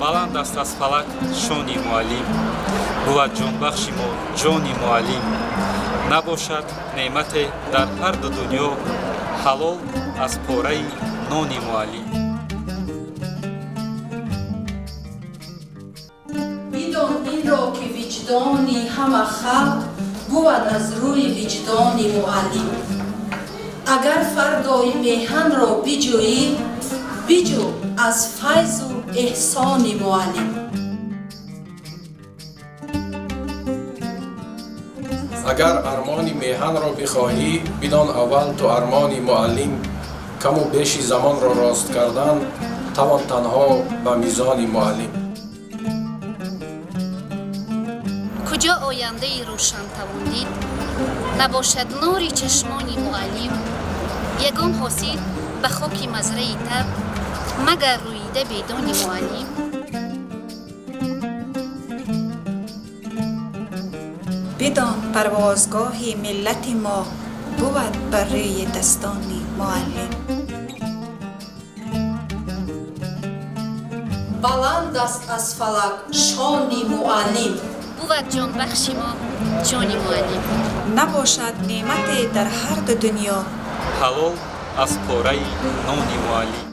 баланд аст аз фалак шони муаллим. Буд ҷонбахши мо ҷони муаллим. Набошад неъмате дар ҳар ду дунё, ҳалол аз пораи нони муаллим. бидон инро ки виҷдони ҳама халқ буд аз рӯи виҷдони муаллим. агар фардои меҳанро биҷӯӣ, биҷӯ аз файзу эҳсони муаллим. агар армони меҳанро бихоҳӣ, бидон аввал ту армони муаллим. каму беши замонро рост кардан тавон танҳо ба мизони муаллим. куҷо ояндаи рӯшан тавон дид? набошад нури чашмони муаллим. ягон ҳосил ба хоки мазраи таб, магар рӯида бедони муаллим. بدان پروازگاه ملت ما بود بر روی دستان معلم. баланд аст аз фалак шони муаллим. بود ҷонбахши мо ҷони муаллим. نباشد نعمت در هر دو دنیا ҳалол аз пораи нони муаллим.